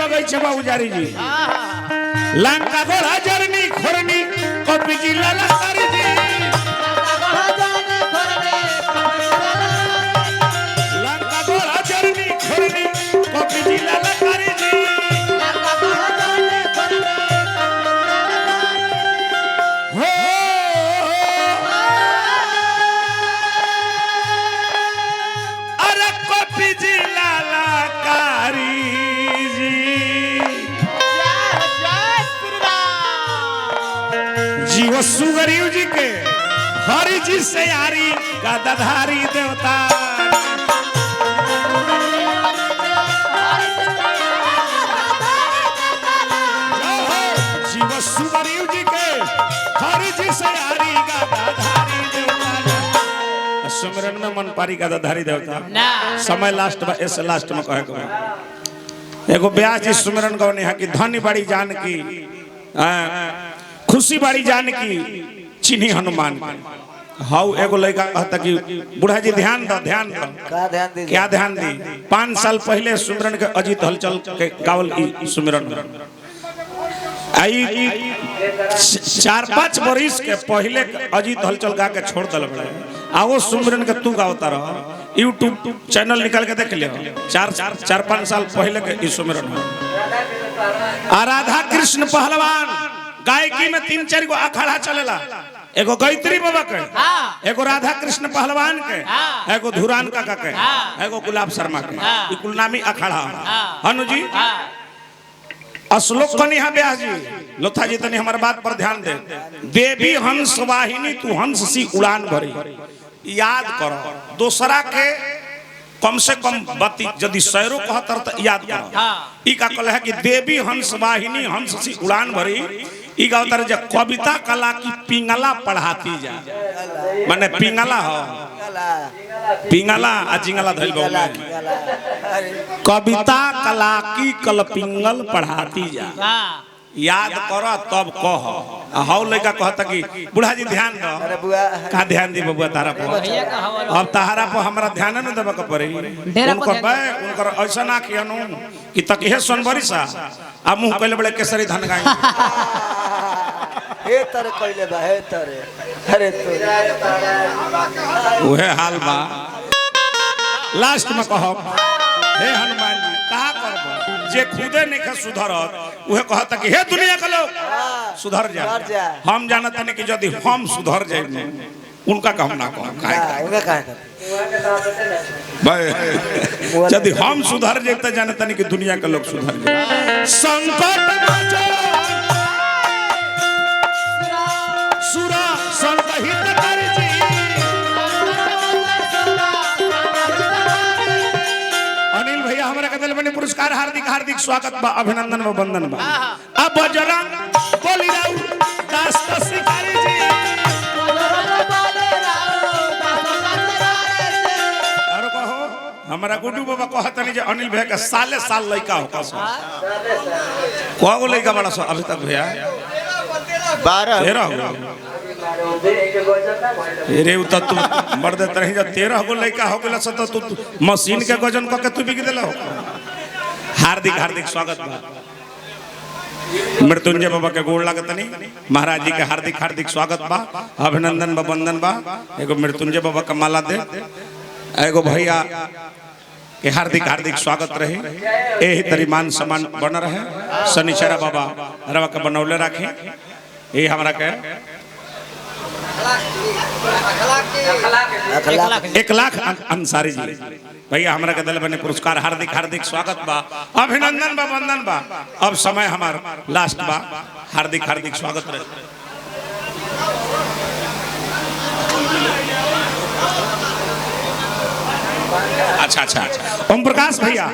बगैचा बा उजारी जी लंका गोड़ा जरनी खोरनी कॉपी जी लाला कर जी लंका गोड़ा जरनी खोरनी कॉपी जी लाला कर जी हो अरे कॉपी जी लाला कारी जीव सुगरीव जी के हरि जी से यारी गदाधारी देवता जीव सुगरीव जी के हरि जी से यारी गदाधारी देवता सुमिरन में मन पारी गदाधारी देवता समय लास्ट बा ऐसे लास्ट में कहे को एगो ब्याह जी सुमिरन गौने है कि धनी बड़ी जान की खुशी बाड़ी जान की चिन्ही हनुमान हाउ एगो लड़का कहता कि बूढ़ा जी ध्यान दो क्या ध्यान दी 5 साल पहले सुमिरन के अजीत हलचल के गावल की सुमिरन आई 4-5 बरिस के पहले अजीत हलचल गा के छोड़ दल आओ सुमिरन के तू गावता रह यूट्यूब चैनल निकाल के देख लियो 4-5 साल पहले के ई सुमिरन राधा कृष्ण पहलवान गायकी में 3-4 गो अखाड़ा चलेला एगो गायत्री बाबा के एगो राधा कृष्ण पहलवान के एगो धुरान काका के एगो गुलाब शर्मा के ई कुल नामी अखाड़ा हनु जी अश्लोक कनिहा ब्याह जी लोथा जी तनी हमार बात पर ध्यान दे देवी हंस वाहिनी तू हंस सी उड़ान भरी याद करो दूसरा के कम से कम बत्ती यदि शहरों कहतर तो याद करो ई का कहले है कि देवी हंस वाहिनी हंस सी उड़ान भरी ई गावतर जे कविता कला की पिंगला पढ़ाती जा माने पिंगला हो पिंगला आ जिंगला धइल बा कविता कला की कल पिंगल पढ़ाती जा याद करो तब कह हाउ लड़का कहता कि बूढ़ा जी ध्यान दो का ध्यान दी बबुआ तारा पर अब तारा पर हमरा ध्यान न देबे के पड़ी उनकर ऐसा ना कियनु कि तकहे सोनबरी सा आ मुंह कइले बड़े केसरी धन गाई हे तरे कइले बा हे तरे अरे तो ओहे हाल बा लास्ट में कहो हे हनुमान जी कहा करबो जे खुदे नहीं सुधरत उहे कहता कि हे दुनिया के लोग सुधर जा हम जानत नहीं कि यदि हम सुधर जाए उनका कहम ना कहम उनका काहे भाई यदि हम सुधर जाए तो जानत नहीं कि दुनिया के लोग सुधर जाए संकट सुरा संहित कर जी अनिल भैया हमरा के दिल में पुरस्कार हार्दिक हार्दिक स्वागत बा अभिनंदन बा वंदन बा अब बजरंग बोली राउ दास शिकारी जी और कहो हमरा गुड्डू बाबा कहत नहीं जे अनिल भैया के साले साल लइका होका सो कोगो लइका बड़ा सो अभी तक भैया 12 रे उता तू मर्द तरह जा 13 गो लइका हो गेला सत तू मशीन के गजन क के तू बिक देला हो हार्दिक हार्दिक स्वागत बा मृत्युंजय बाबा के गोड़ लागत नहीं महाराज जी के हार्दिक हार्दिक स्वागत बा अभिनंदन बा वंदन बा एगो मृत्युंजय बाबा का माला दे एगो भैया के हार्दिक हार्दिक स्वागत रहे एही तरी मान सम्मान बन रहे शनिचरा बाबा रवा के बनौले रखे ये हमरा के 1 लाख अंसारी जी भैया हमरा के दल बने पुरस्कार हार्दिक हार्दिक स्वागत बा अभिनंदन बा वंदन बा अब समय हमार लास्ट बा हार्दिक हार्दिक स्वागत रहे अच्छा ओम प्रकाश भैया